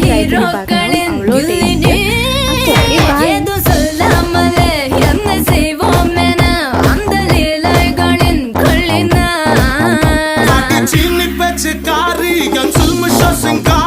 Try பண்ணி பார்க்கணும், அவ்வளோ taste. Okay bye. Chini peche kari, yan sulma shashin kari.